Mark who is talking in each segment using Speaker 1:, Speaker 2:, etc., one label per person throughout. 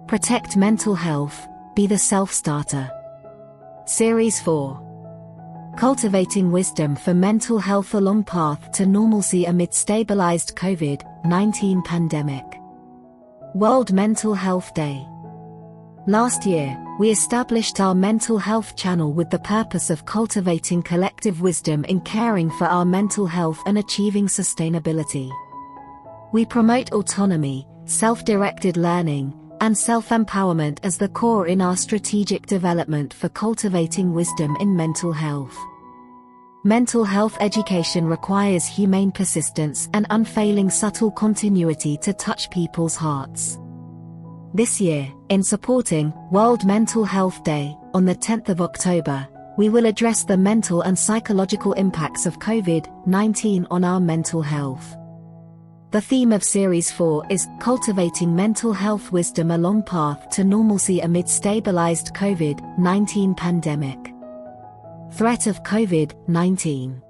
Speaker 1: Protect mental health, be the self-starter. Series 4. Cultivating Wisdom for Mental Health: A Long Path to Normalcy Amid Stabilised COVID-19 Pandemic. World Mental Health Day. Last year, we established our mental health channel with the purpose of cultivating collective wisdom in caring for our mental health and achieving sustainability. We promote autonomy, self-directed learning, and self-empowerment as the core in our strategic development for cultivating wisdom in mental health. Mental health education requires humane persistence and unfailing subtle continuity to touch people's hearts. This year, in supporting World Mental Health Day, on the 10th of October, we will address the mental and psychological impacts of COVID-19 on our mental health. The theme of Series 4 is Cultivating Mental Health Wisdom: A Long Path to Normalcy Amid Stabilised COVID-19 Pandemic. Threat of COVID-19.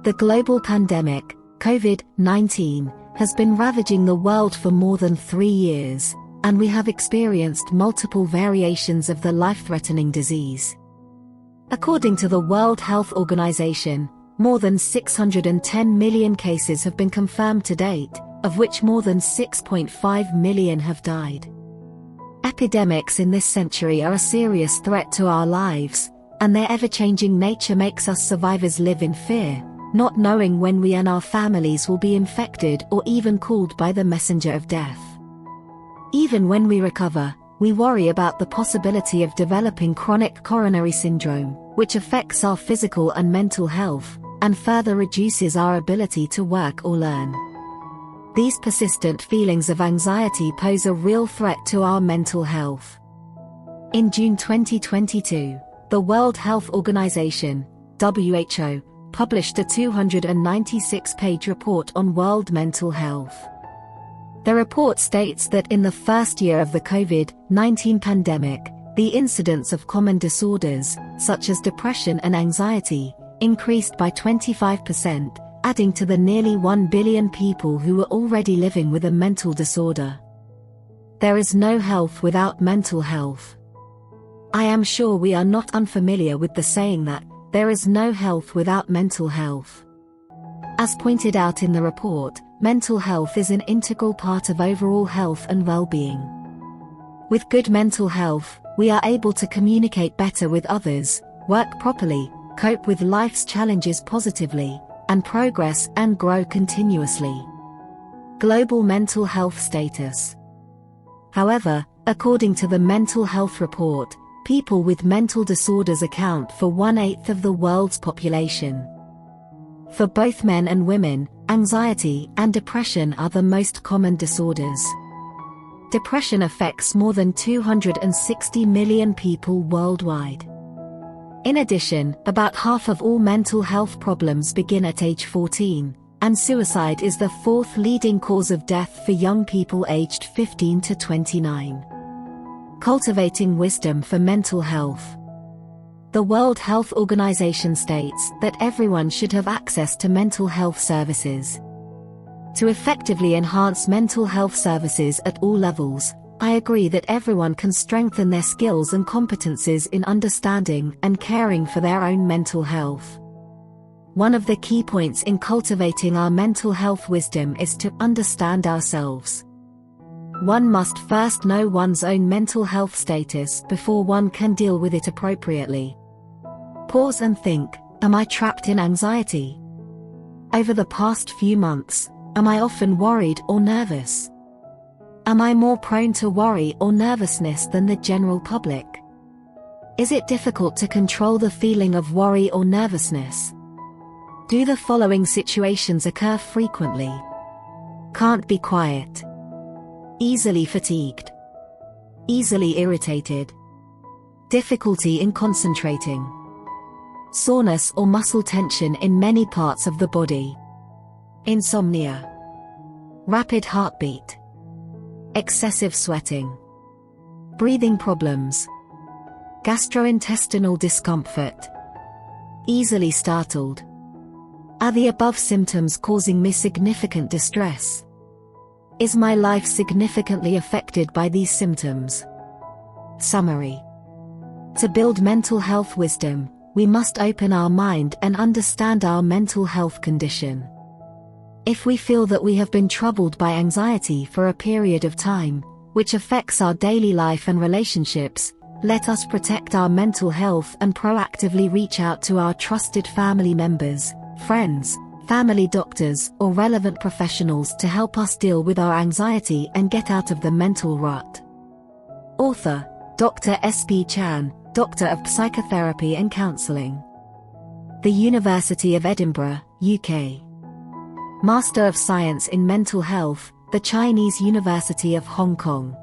Speaker 1: The global pandemic, COVID-19, has been ravaging the world for more than 3 years, and we have experienced multiple variations of the life-threatening disease. According to the World Health Organization, more than 610 million cases have been confirmed to date, of which more than 6.5 million have died. Epidemics in this century are a serious threat to our lives, and their ever-changing nature makes us survivors live in fear, not knowing when we and our families will be infected or even called by the messenger of death. Even when we recover, we worry about the possibility of developing chronic coronary syndrome, which affects our physical and mental health, and further reduces our ability to work or learn. These persistent feelings of anxiety pose a real threat to our mental health. In June 2022, the World Health Organization, WHO, published a 296-page report on world mental health. The report states that in the first year of the COVID-19 pandemic, the incidence of common disorders, such as depression and anxiety, increased by 25%, adding to the nearly 1 billion people who were already living with a mental disorder. There is no health without mental health. I am sure we are not unfamiliar with the saying that, there is no health without mental health. As pointed out in the report, mental health is an integral part of overall health and well-being. With good mental health, we are able to communicate better with others, work properly, cope with life's challenges positively, and progress and grow continuously. Global mental health status. However, according to the Mental Health Report, people with mental disorders account for 1/8 of the world's population. For both men and women, anxiety and depression are the most common disorders. Depression affects more than 260 million people worldwide. In addition, about half of all mental health problems begin at age 14, and suicide is the 4th leading cause of death for young people aged 15 to 29. Cultivating Wisdom for Mental Health. The World Health Organization states that everyone should have access to mental health services. To effectively enhance mental health services at all levels, I agree that everyone can strengthen their skills and competencies in understanding and caring for their own mental health. One of the key points in cultivating our mental health wisdom is to understand ourselves. One must first know one's own mental health status before one can deal with it appropriately. Pause and think, am I trapped in anxiety? Over the past few months, am I often worried or nervous? Am I more prone to worry or nervousness than the general public? Is it difficult to control the feeling of worry or nervousness? Do the following situations occur frequently? Can't be quiet. Easily fatigued. Easily irritated. Difficulty in concentrating. Soreness or muscle tension in many parts of the body. Insomnia. Rapid heartbeat. Excessive sweating. Breathing problems. Gastrointestinal discomfort. Easily startled. Are the above symptoms causing me significant distress? Is my life significantly affected by these symptoms? Summary. To build mental health wisdom, we must open our mind and understand our mental health condition. If we feel that we have been troubled by anxiety for a period of time, which affects our daily life and relationships, let us protect our mental health and proactively reach out to our trusted family members, friends, family doctors, or relevant professionals to help us deal with our anxiety and get out of the mental rut. Author, Dr. S.P. Chan, Doctor of Psychotherapy and Counselling. The University of Edinburgh, UK. Master of Science in Mental Health, the Chinese University of Hong Kong.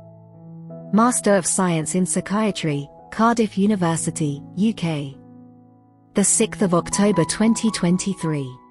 Speaker 1: Master of Science in Psychiatry, Cardiff University, UK. The 6th of October 2023.